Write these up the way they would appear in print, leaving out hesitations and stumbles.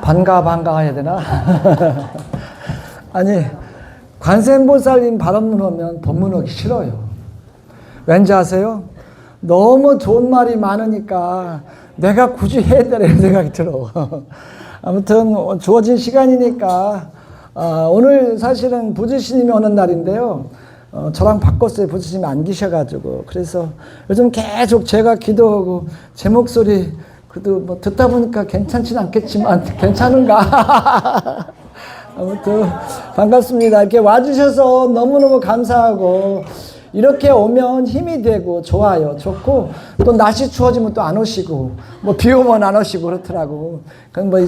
반가 해야 되나? 아니, 관세음보살님 발언문 하면 법문 하기 싫어요. 왠지 아세요? 너무 좋은 말이 많으니까 내가 굳이 해야 되는 생각이 들어. 아무튼 주어진 시간이니까 오늘 사실은 부지스님이 오는 날인데요. 저랑 바꿨어요. 부지스님이 안 계셔가지고. 그래서 요즘 계속 제가 기도하고 제 목소리 그래도 뭐 듣다 보니까 괜찮진 않겠지만 괜찮은가? 아무튼 반갑습니다. 이렇게 와주셔서 너무너무 감사하고 이렇게 오면 힘이 되고 좋아요. 좋고 또 날씨 추워지면 또 안 오시고 뭐 비 오면 안 오시고 그렇더라고. 그건 뭐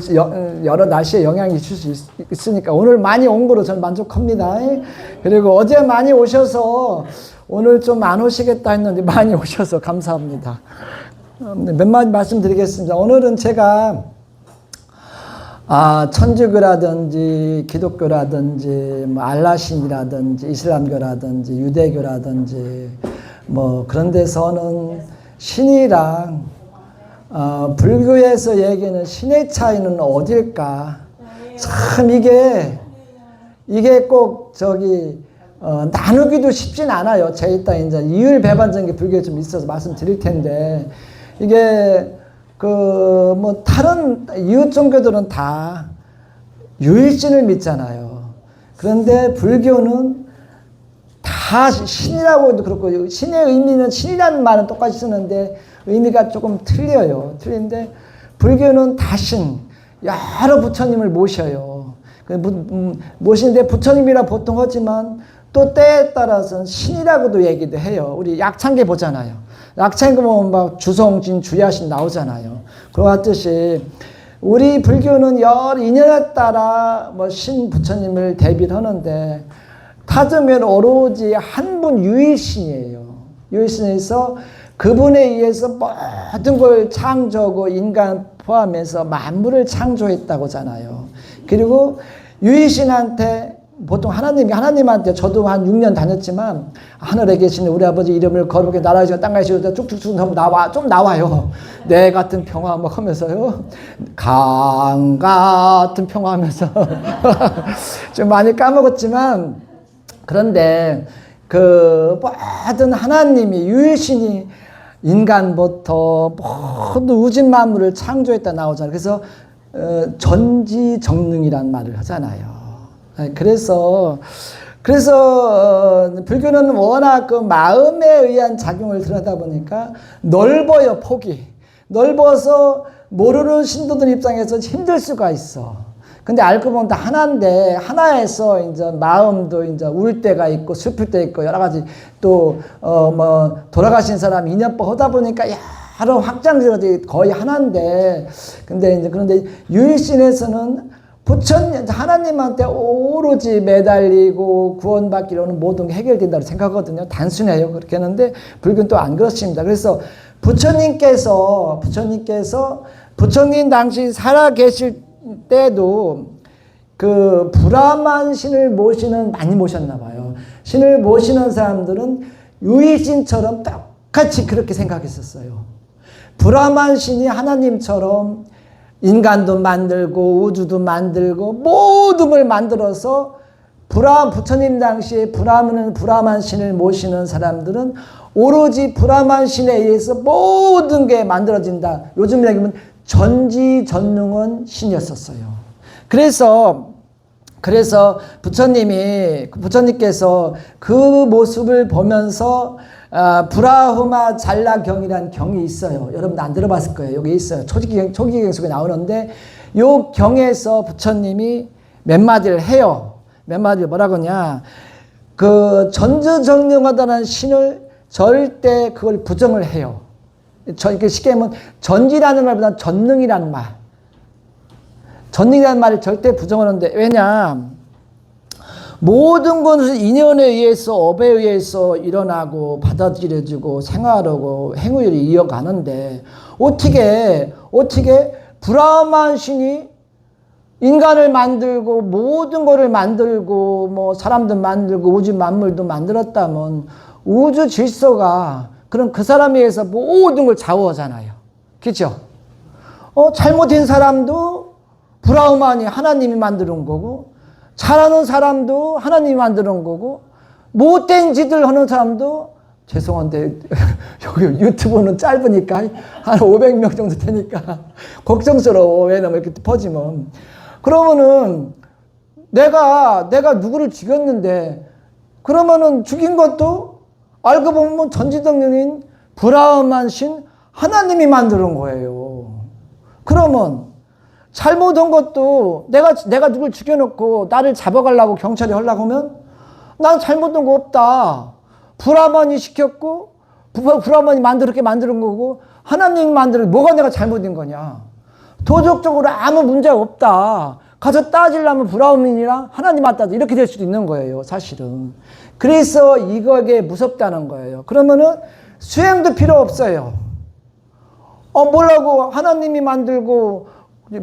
여러 날씨에 영향이 있을 수 있으니까 오늘 많이 온 거로 저는 만족합니다. 그리고 어제 많이 오셔서 오늘 좀 안 오시겠다 했는데 많이 오셔서 감사합니다. 몇 마디 말씀드리겠습니다. 오늘은 제가 천주교라든지 기독교라든지 뭐 알라신이라든지 이슬람교라든지 유대교라든지 뭐 그런 데서는 신이랑 불교에서 얘기하는 신의 차이는 어딜까? 참 이게 꼭 나누기도 쉽진 않아요. 제 이따 이제 이율배반적인 게 불교에 좀 있어서 말씀드릴 텐데 이게 뭐 다른 이웃 종교들은 다 유일신을 믿잖아요. 그런데 불교는 다 신이라고 해도 그렇고 신의 의미는 신이라는 말은 똑같이 쓰는데 의미가 조금 틀려요. 틀린데 불교는 다신 여러 부처님을 모셔요. 모시는데 부처님이라 보통 하지만 또 때에 따라서는 신이라고도 얘기도 해요. 우리 약창계 보잖아요. 약창계 보면 막 주성진, 주야신 나오잖아요. 그와 같듯이 우리 불교는 여러 인연에 따라 뭐 신 부처님을 대비를 하는데 타주면 오로지 한 분 유일신이에요. 유일신에서 그분에 의해서 모든 걸 창조하고 인간 포함해서 만물을 창조했다고 하잖아요. 그리고 유일신한테 보통 하나님한테 저도 한 6년 다녔지만 하늘에 계시는 우리 아버지 이름을 거룩히 나라에서 땅가시고 쭉쭉쭉 좀 나와요. 내 같은 평화 막 하면서요. 강 같은 평화 하면서 좀 많이 까먹었지만 그런데 모든 하나님이 유일신이 인간부터 모든 우주 만물을 창조했다 나오잖아요. 그래서 전지정능이란 말을 하잖아요. 그래서 불교는 워낙 그 마음에 의한 작용을 들여다 보니까 넓어요. 폭이 넓어서 모르는 신도들 입장에서 힘들 수가 있어. 근데 알고 보면 다 하나인데 하나에서 이제 마음도 이제 울 때가 있고 슬플 때 있고 여러 가지 또 뭐 돌아가신 사람 인연법 하다 보니까 여러 확장지어지 거의 하나인데 그런데 유일신에서는 하나님한테 오로지 매달리고 구원받기로는 모든 게 해결된다고 생각하거든요. 단순해요. 그렇게 하는데 불교는 또 안 그렇습니다. 그래서 부처님께서 부처님 당시 살아계실 때도 그 브라만 신을 많이 모셨나 봐요. 신을 모시는 사람들은 유일신처럼 똑같이 그렇게 생각했었어요. 브라만 신이 하나님처럼 인간도 만들고 우주도 만들고 모든 걸 만들어서 부처님 당시에 브라만 신을 모시는 사람들은 오로지 브라만 신에 의해서 모든 게 만들어진다. 요즘 얘기하면 전지전능한 신이었었어요. 그래서 부처님께서 그 모습을 보면서 브라흐마 잘라경이라는 경이 있어요. 여러분도 안 들어봤을 거예요. 여기 있어요. 초기경 속에 나오는데 요 경에서 부처님이 몇 마디를 해요. 몇 마디를 뭐라고 하냐. 그 전지정능하다는 신을 절대 그걸 부정을 해요. 쉽게 하면 전지라는 말보다 전능이라는 말. 전능이라는 말을 절대 부정하는데 왜냐. 모든 것은 인연에 의해서 업에 의해서 일어나고 받아들여지고 생활하고 행위를 이어가는데 어떻게 브라만 신이 인간을 만들고 모든 것을 만들고 뭐 사람도 만들고 우주 만물도 만들었다면 우주 질서가 그럼 그 사람에 의해서 모든 걸 좌우하잖아요. 그렇죠? 잘못된 사람도 브라우만이 하나님이 만드는 거고, 잘하는 사람도 하나님이 만드는 거고, 못된 짓을 하는 사람도, 죄송한데 여기 유튜브는 짧으니까 한 500명 정도 되니까 걱정스러워. 왜냐면 이렇게 퍼지면. 그러면은 내가 누구를 죽였는데, 그러면은 죽인 것도 알고 보면 전지전능인 브라움한 신 하나님이 만드는 거예요. 그러면 잘못한 것도 내가 누굴 죽여놓고 나를 잡아가려고 경찰이 하려고 하면 난 잘못한 거 없다. 브라만이 시켰고 브라만이 만들었게 만드는 거고 하나님이 만드는, 뭐가 내가 잘못인 거냐. 도덕적으로 아무 문제 없다. 가서 따지려면 브라움인이랑 하나님 따져 이렇게 될 수도 있는 거예요, 사실은. 그래서 이거에 무섭다는 거예요. 그러면은 수행도 필요 없어요. 뭐라고 하나님이 만들고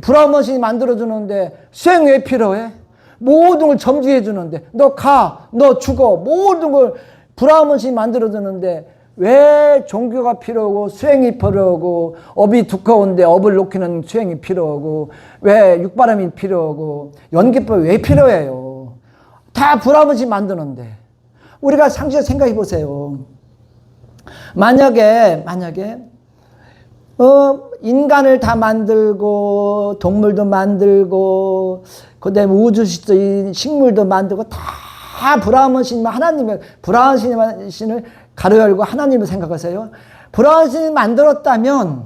브라움한 신이 만들어주는데 수행 왜 필요해? 모든 걸 점지해 주는데, 너 가, 너 죽어, 모든 걸 브라움한 신이 만들어주는데 왜 종교가 필요하고 수행이 필요하고, 업이 두꺼운데 업을 높이는 수행이 필요하고, 왜 육바람이 필요하고, 연기법이 왜 필요해요? 다 브라움한 신이 만드는데. 우리가 상식적으로 생각해 보세요. 만약에 인간을 다 만들고 동물도 만들고 그다음에 우주시도 식물도 만들고 다 브라움한 신이면, 하나님을 브라움한 신을 가로 열고 하나님을 생각하세요. 브라움한 신이 만들었다면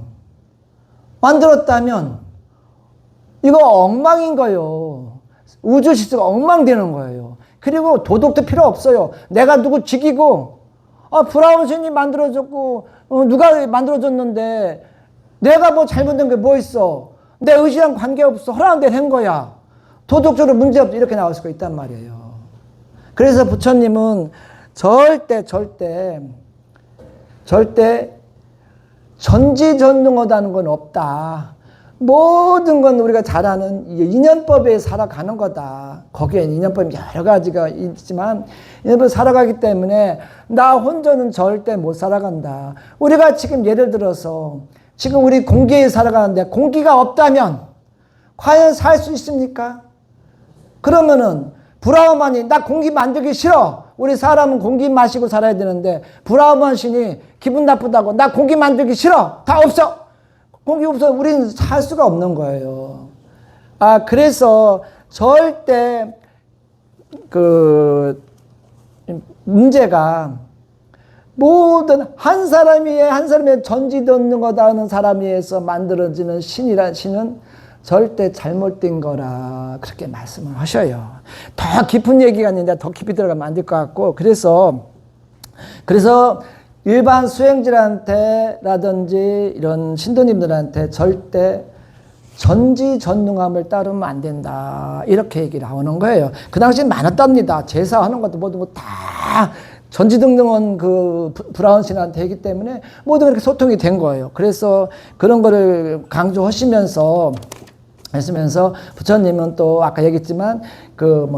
이거 엉망인 거예요. 우주시스가 엉망되는 거예요. 그리고 도덕도 필요 없어요. 내가 누구 죽이고, 브라움한 신이 만들어줬고, 누가 만들어줬는데 내가 뭐 잘못된 게 뭐 있어? 내 의지랑 관계없어. 허락한 대로 한 거야. 도덕적으로 문제없어. 이렇게 나올 수가 있단 말이에요. 그래서 부처님은 절대 전지전능하다는 건 없다. 모든 건 우리가 잘 아는 인연법에 살아가는 거다. 거기엔 인연법이 여러 가지가 있지만 인연법에 살아가기 때문에 나 혼자는 절대 못 살아간다. 우리가 지금 예를 들어서 지금 우리 공기에 살아가는데 공기가 없다면 과연 살 수 있습니까? 그러면은 브라움만이 나 공기 만들기 싫어. 우리 사람은 공기 마시고 살아야 되는데 브라움만 신이 기분 나쁘다고 나 공기 만들기 싫어. 다 없어. 공기 없어. 우리는 살 수가 없는 거예요. 그래서 절대 문제가 모든 한 사람의 전지전능하다 하는 사람에 의해서 만들어지는 신은 절대 잘못된 거라 그렇게 말씀을 하셔요. 더 깊은 얘기가 있는데 더 깊이 들어가면 안 될 것 같고, 그래서 일반 수행자한테라든지 이런 신도님들한테 절대 전지전능함을 따르면 안 된다 이렇게 얘기를 하는 거예요. 그 당시엔 많았답니다. 제사하는 것도 모든 거 다 전지전능한 그 브라운 신한테 했기 때문에 모두 그렇게 소통이 된 거예요. 그래서 그런 거를 강조하시면서 부처님은 또 아까 얘기했지만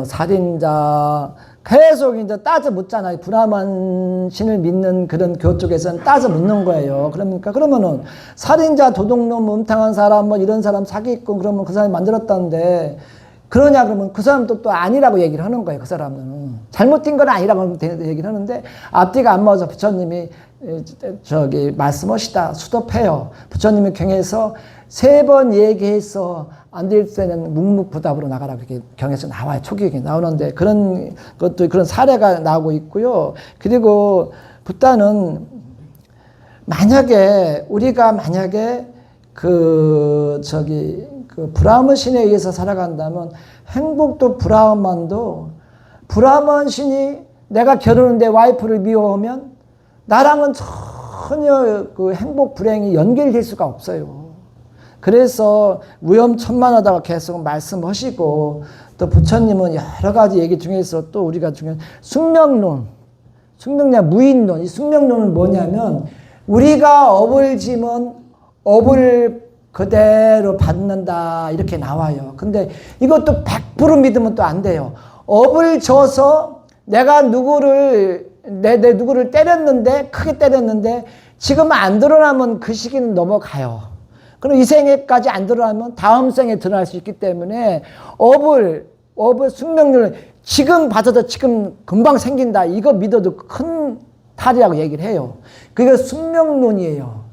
살인자 계속 이제 따져 묻잖아요. 브라만 신을 믿는 그런 교 쪽에서는 따져 묻는 거예요. 그러면은 살인자, 도둑놈, 음탕한 사람, 이런 사람 사기꾼, 그러면 그 사람이 만들었다는데 그러냐 그러면 그 사람도 또 아니라고 얘기를 하는 거예요. 그 사람은 잘못된 건 아니라고 얘기를 하는데 앞뒤가 안 맞아서 부처님이 말씀하시다 수도패요. 부처님이 경에서 3번 얘기해서 안 될 때는 묵묵부답으로 나가라 그렇게 경에서 나와요. 초기에 나오는데 그런 사례가 나오고 있고요. 그리고 붓다는 우리가 만약에 브라만 신에 의해서 살아간다면 행복도 브라만 신이 내가 결혼했는데 와이프를 미워하면 나랑은 전혀 행복 불행이 연결될 수가 없어요. 그래서 위험천만하다고 계속 말씀하시고, 또 부처님은 여러 가지 얘기 중에서 또 우리가 중요한 숙명론, 무인론. 이 숙명론은 뭐냐면 우리가 업을 지면 업을 그대로 받는다 이렇게 나와요. 근데 이것도 100% 믿으면 또 안 돼요. 업을 져서 내가 누구를 때렸는데, 크게 때렸는데 지금 안 드러나면 그 시기는 넘어가요. 그럼 이 생에까지 안 드러나면 다음 생에 드러날 수 있기 때문에 업을 숙명론을 지금 받아도 지금 금방 생긴다. 이거 믿어도 큰 탈이라고 얘기를 해요. 그게 숙명론이에요.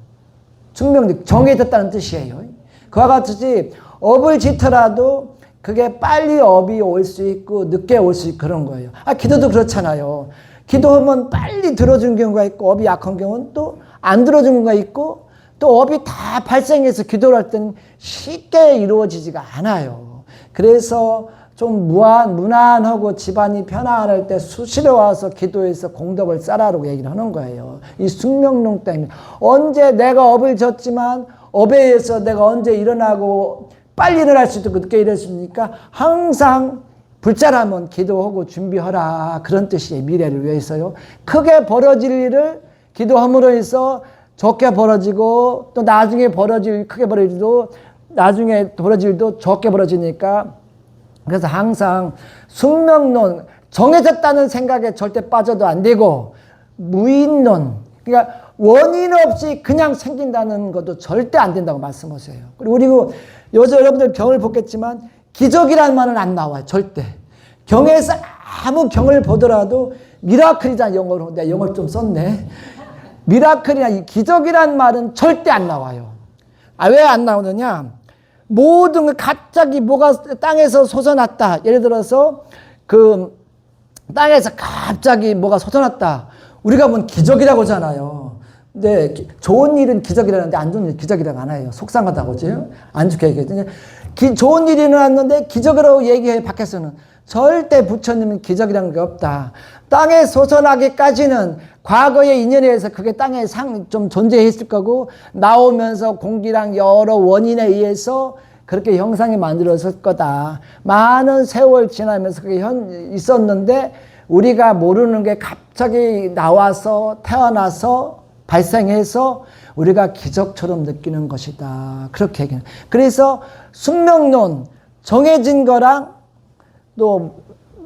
숙명론, 정해졌다는 뜻이에요. 그와 같이 업을 짓더라도 그게 빨리 업이 올 수 있고 늦게 올 수 있고 그런 거예요. 기도도 그렇잖아요. 기도하면 빨리 들어주는 경우가 있고 업이 약한 경우는 또 안 들어주는 경우가 있고 또 업이 다 발생해서 기도를 할 때는 쉽게 이루어지지가 않아요. 그래서 좀 무난하고 집안이 편안할 때 수시로 와서 기도해서 공덕을 쌓아라고 얘기를 하는 거예요. 이 숙명론 때문에 언제 내가 업을 졌지만 업에 의해서 내가 언제 일어나고 빨리 일어날 수도 있고 늦게 일어날 수 있으니까 항상 불자라면 기도하고 준비하라. 그런 뜻이에요. 미래를 위해서요. 크게 벌어질 일을 기도함으로 해서 적게 벌어지고 또 나중에 크게 벌어지도 나중에 벌어질 일도 적게 벌어지니까 그래서 항상 숙명론, 정해졌다는 생각에 절대 빠져도 안 되고 무인론, 그러니까 원인 없이 그냥 생긴다는 것도 절대 안 된다고 말씀하세요. 그리고 요새 여러분들 경을 보겠지만 기적이라는 말은 안 나와요. 절대. 경에서 아무 경을 보더라도 미라클이잖아. 영어로. 내가 영어를 좀 썼네. 미라클이나 기적이라는 말은 절대 안 나와요. 왜 안 나오느냐? 모든 갑자기 뭐가 땅에서 솟아났다. 예를 들어서 그 땅에서 갑자기 뭐가 솟아났다. 우리가 보면 기적이라고 하잖아요. 근데 좋은 일은 기적이라는데 안 좋은 일 기적이라고 안 해요. 속상하다고 그죠? 안 좋게 얘기해요. 좋은 일이 일어났는데 기적이라고 얘기해 밖에서는. 절대 부처님은 기적이라는 게 없다. 땅에 솟아나기까지는 과거의 인연에 의해서 그게 땅에 좀 존재했을 거고 나오면서 공기랑 여러 원인에 의해서 그렇게 형상이 만들어졌을 거다. 많은 세월 지나면서 그게 있었는데 우리가 모르는 게 갑자기 나와서 태어나서 발생해서 우리가 기적처럼 느끼는 것이다. 그렇게 얘기해요. 그래서 숙명론, 정해진 거랑 또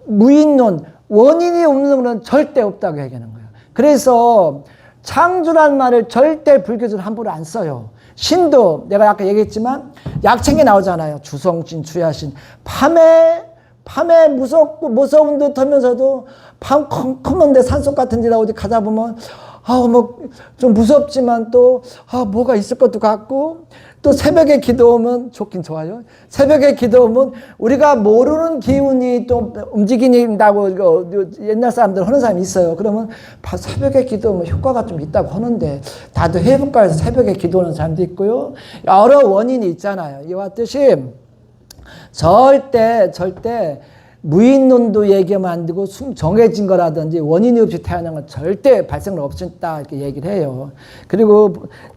무인론, 원인이 없는 건 절대 없다고 얘기하는 거예요. 그래서 창조란 말을 절대 불교에서는 함부로 안 써요. 신도 내가 아까 얘기했지만 약책에 나오잖아요. 주성신, 주야신. 밤에 무서운 듯 하면서도 밤 컴컴한데 산속 같은 데다 어디 가다 보면 좀 무섭지만 또 뭐가 있을 것도 같고 또 새벽에 기도하면 좋긴 좋아요. 새벽에 기도하면 우리가 모르는 기운이 또 움직인다고 옛날 사람들 하는 사람이 있어요. 그러면 새벽에 기도하면 효과가 좀 있다고 하는데 나도 해볼까 해서 새벽에 기도하는 사람도 있고요. 여러 원인이 있잖아요. 이와 같듯이 절대 무인론도 얘기하면 안 되고 정해진 거라든지 원인이 없이 태어난 건 절대 발생을 없었다 이렇게 얘기를 해요. 그리고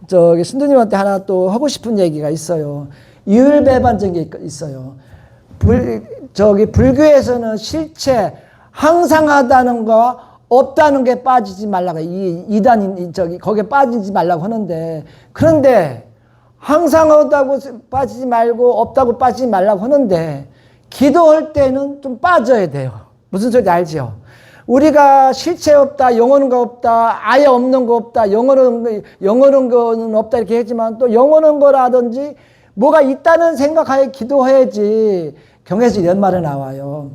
신도님한테 하나 또 하고 싶은 얘기가 있어요. 이율배반적인 게 있어요. 불교에서는 실체 항상하다는 거 없다는 게 빠지지 말라고 이단인 거기에 빠지지 말라고 하는데 그런데 항상하다고 빠지지 말고 없다고 빠지지 말라고 하는데 기도할 때는 좀 빠져야 돼요. 무슨 소리인지 알죠? 우리가 실체 없다, 영원한 거 없다, 아예 없는 거 없다, 영원한 거는 없다 이렇게 했지만 또 영원한 거라든지 뭐가 있다는 생각하에 기도해야지. 경에서 이런 말이 나와요.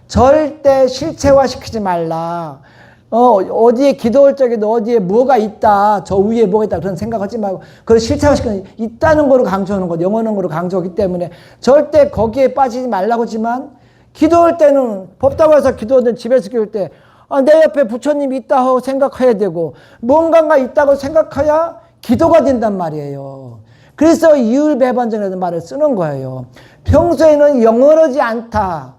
절대 실체화 시키지 말라. 어디에 기도할 적에도 어디에 뭐가 있다, 저 위에 뭐가 있다 그런 생각하지 말고 그걸 실체화시키는 있다는 거로 강조하는 것, 영원한 거로 강조하기 때문에 절대 거기에 빠지지 말라고 하지만 기도할 때는 법다고 해서 기도하든 집에서 기도할 때 내 옆에 부처님이 있다고 생각해야 되고 뭔가가 있다고 생각해야 기도가 된단 말이에요. 그래서 이율배반전이라는 말을 쓰는 거예요. 평소에는 영원하지 않다,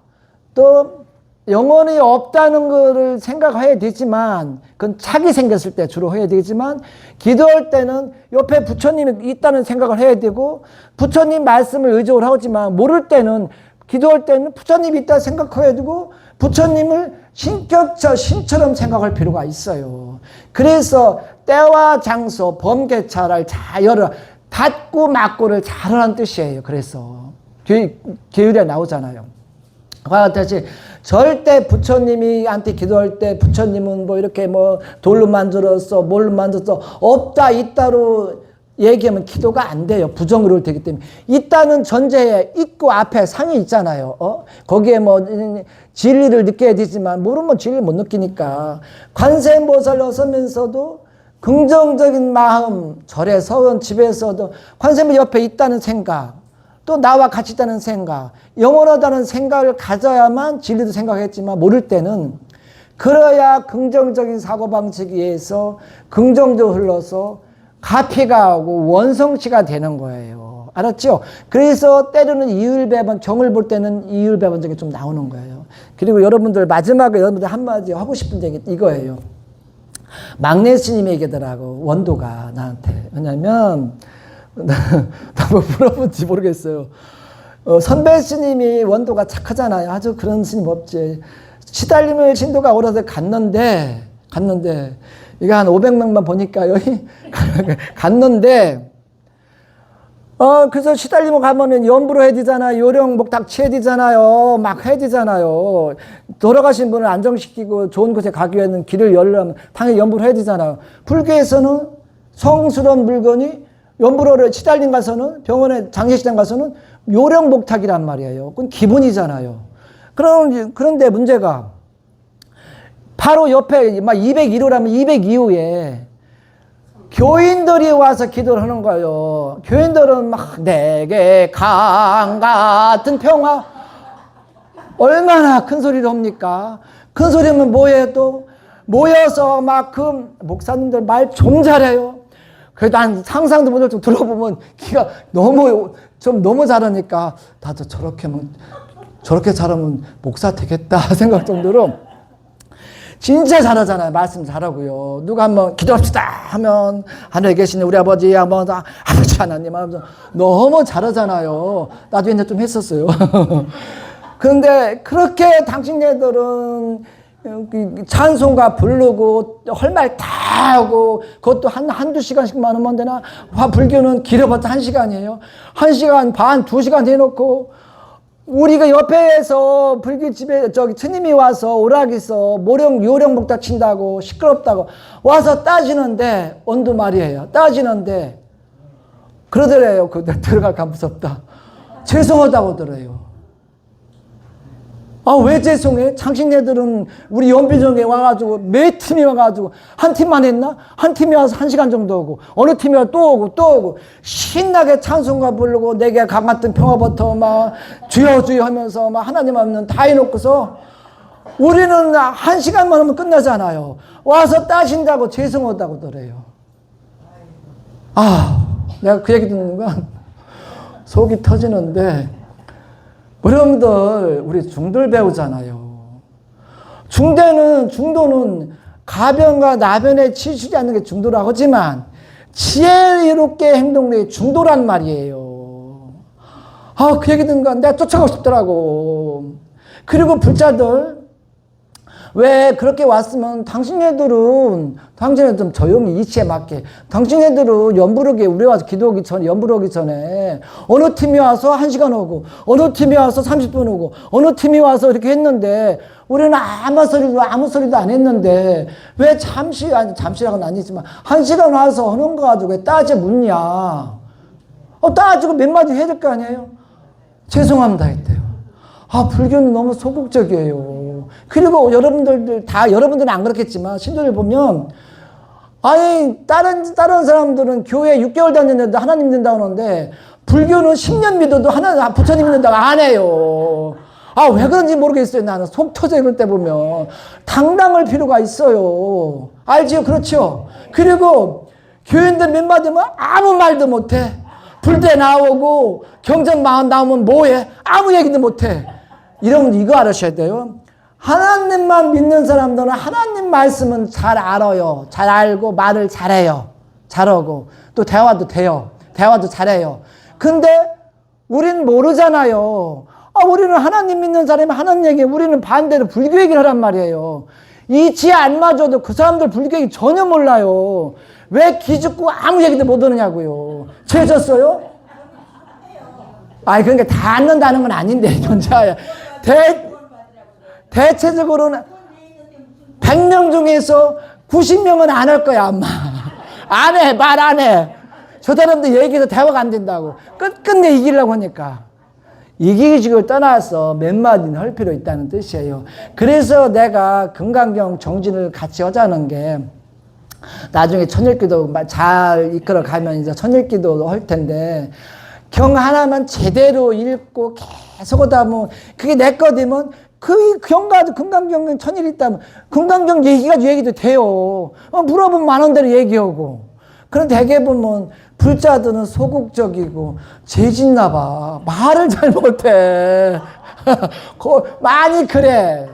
또 영혼이 없다는 것을 생각해야 되지만 그건 착이 생겼을 때 주로 해야 되지만 기도할 때는 옆에 부처님이 있다는 생각을 해야 되고 부처님 말씀을 의존을 하지만 모를 때는 기도할 때는 부처님이 있다 생각해야 되고 부처님을 신처럼 생각할 필요가 있어요. 그래서 때와 장소, 범계차를 잘 열어 닫고 막고를 잘하라는 뜻이에요. 그래서 계율에 나오잖아요. 그와 같이 절대 부처님이한테 기도할 때 부처님은 뭐 이렇게 뭐 돌로 만들었어, 뭘로 만들었어, 없다 있다로 얘기하면 기도가 안 돼요. 부정으로 되기 때문에. 있다는 전제에 있고 앞에 상이 있잖아요. 거기에 뭐 진리를 느껴야 되지만 모르면 진리를 못 느끼니까. 관세음보살로 서면서도 긍정적인 마음, 절에 서원 집에서도 관세음보살 옆에 있다는 생각, 또 나와 같이 있다는 생각, 영원하다는 생각을 가져야만 진리도 생각했지만 모를 때는 그래야 긍정적인 사고방식에 의해서 긍정적으로 흘러서 가피가 하고 원성치가 되는 거예요. 알았죠? 그래서 때로는 이율배반, 경을 볼 때는 이율배반적이 좀 나오는 거예요. 그리고 여러분들 마지막에 여러분들 한마디 하고 싶은 얘기 이거예요. 막내 스님이 얘기하더라고. 원도가 나한테. 왜냐면 뭐 물어본지 모르겠어요. 선배 스님이 원도가 착하잖아요. 아주 그런 스님 없지. 시달림을 신도가 오라서 갔는데 이거 한 500명만 보니까 여기 갔는데 그래서 시달림을 가면은 연부로 해야 되잖아요. 요령 목탁 치해야 되잖아요. 막 해야 되잖아요. 돌아가신 분을 안정시키고 좋은 곳에 가기 위해서는 길을 열려면 당연히 연부를 해야 되잖아요. 불교에서는 성스러운 물건이 연부로를 시달림 가서는 병원에 장례식장 가서는 요령 목탁이란 말이에요. 그건 기본이잖아요. 그런데 문제가 바로 옆에 막 201호라면 202호에 교인들이 와서 기도를 하는 거예요. 교인들은 막 내게 강 같은 평화 얼마나 큰 소리를 합니까? 큰 소리면 뭐예요 또? 모여서 막 그 목사님들 말 좀 잘해요. 그래도 난 상상도 못할 좀 들어보면 기가 너무 잘하니까 나도 저렇게 잘하면 목사 되겠다 생각 정도로 진짜 잘하잖아요. 말씀 잘하고요. 누가 한번 기도합시다 하면 하늘에 계시는 우리 아버지 한번 아버지 하나님 하면서 너무 잘하잖아요. 나도 옛날에 좀 했었어요. 그런데 그렇게 당신네들은 찬송가 부르고 할 말 다 하고 그것도 한두 시간씩만 하면 되나? 불교는 길어봤자 1시간이에요. 1시간 반, 2시간 해놓고 우리가 옆에서 불교집에 스님이 와서 오락에서 요령 목탁 친다고 시끄럽다고 와서 따지는데 원도 말이에요. 따지는데 그러더래요. 들어갈까 무섭다. 죄송하다고 들어요. 왜 죄송해? 당신네들은 우리 연비정에 와가지고 몇 팀이 와가지고 한 팀만 했나? 한 팀이 와서 1시간 정도 오고 어느 팀이 와서 또 오고 신나게 찬송가 부르고 내게 강 같은 평화부터 막 주여 주여 하면서 막 하나님 없는 다 해놓고서 우리는 1시간만 하면 끝나잖아요. 와서 따신다고 죄송하다고 그래요. 내가 그 얘기 듣는 건 속이 터지는데 여러분들 우리 중들 배우잖아요. 중도는 가변과 나변에 치우치지 않는 게 중도라고 하지만 지혜롭게 행동하는 게 중도란 말이에요. 그 얘기 듣는 건 내가 쫓아가고 싶더라고. 그리고 불자들 왜 그렇게 왔으면 당신네들은 좀 조용히 이치에 맞게 당신네들은 연부르게 우리 와서 기도하기 전에 연부르기 전에 어느 팀이 와서 1시간 오고 어느 팀이 와서 30분 오고 어느 팀이 와서 이렇게 했는데 우리는 아무 소리도 안 했는데 왜 잠시라고는 아니지만 1시간 와서 하는 거 가지고 왜 따져 묻냐? 따지고 몇 마디 해야 될 거 아니에요? 죄송합니다 했대요. 불교는 너무 소극적이에요. 그리고 여러분들은 안 그렇겠지만, 신도들 보면, 다른 사람들은 교회 6개월 다녔는데 하나님 믿는다고 하는데, 불교는 10년 믿어도 부처님 믿는다고 안 해요. 왜 그런지 모르겠어요. 나는 속 터져 이럴 때 보면. 당당할 필요가 있어요. 알지요? 그렇죠? 그리고 교인들 몇 마디면 아무 말도 못 해. 불때 나오고, 경전 나오면 뭐해? 아무 얘기도 못 해. 이러면 이거 알으셔야 돼요. 하나님만 믿는 사람들은 하나님 말씀은 잘 알아요. 잘 알고 말을 잘해요. 잘하고 또 대화도 돼요. 대화도 잘해요. 근데 우리는 모르잖아요. 우리는 하나님 믿는 사람이 하나님 얘기, 우리는 반대로 불교 얘기를 하란 말이에요. 이 지혜 안 맞아도 그 사람들 불교 얘기 전혀 몰라요. 왜 기죽고 아무 얘기도 못 하느냐고요. 죄졌어요? 그러니까 다 안는다는 건 아닌데, 존재야. 대체적으로는 100명 중에서 90명은 안 할 거야, 아마. 안 해, 말 안 해. 저 사람들 얘기해서 대화가 안 된다고. 끝끝내 이기려고 하니까. 이기식을 떠나서 몇 마디는 할 필요 있다는 뜻이에요. 그래서 내가 금강경 정진을 같이 하자는 게 나중에 천일기도 잘 이끌어 가면 이제 천일기도 할 텐데 경 하나만 제대로 읽고 계속 하다 보면 그게 내 거 되면 그 경가도 금강경 천일 있다면 금강경 얘기도 돼요. 물어보면 많은 대로 얘기하고. 그런데 대개 보면 불자들은 소극적이고 죄짓나 봐. 말을 잘 못해. 많이 그래.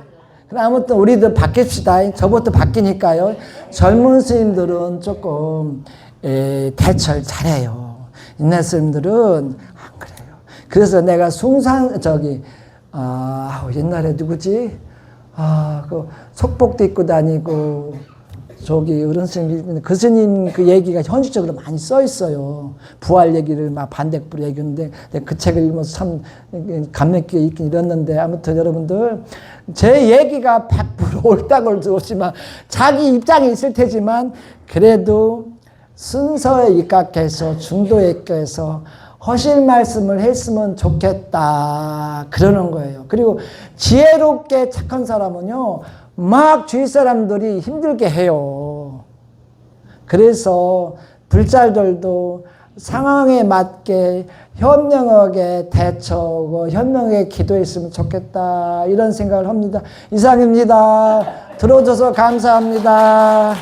아무튼 우리들 바뀝시다. 저부터 바뀌니까요. 젊은 스님들은 조금 대처를 잘해요. 옛날 스님들은 안 그래요. 그래서 내가 옛날에 누구지? 그 속복도 입고 다니고 저기 어른 스님, 그 스님 그 얘기가 현실적으로 많이 써 있어요. 부활 얘기를 막 반대부로 얘기하는데 그 책을 읽으면서 참 감명 깊게 읽긴 읽었는데 아무튼 여러분들 제 얘기가 100% 옳다고 들었지만 자기 입장이 있을 테지만 그래도 순서에 입각해서 중도에 입각해서 허실 말씀을 했으면 좋겠다 그러는 거예요. 그리고 지혜롭게 착한 사람은요 막 주위 사람들이 힘들게 해요. 그래서 불자들도 상황에 맞게 현명하게 대처하고 현명하게 기도했으면 좋겠다 이런 생각을 합니다. 이상입니다. 들어줘서 감사합니다.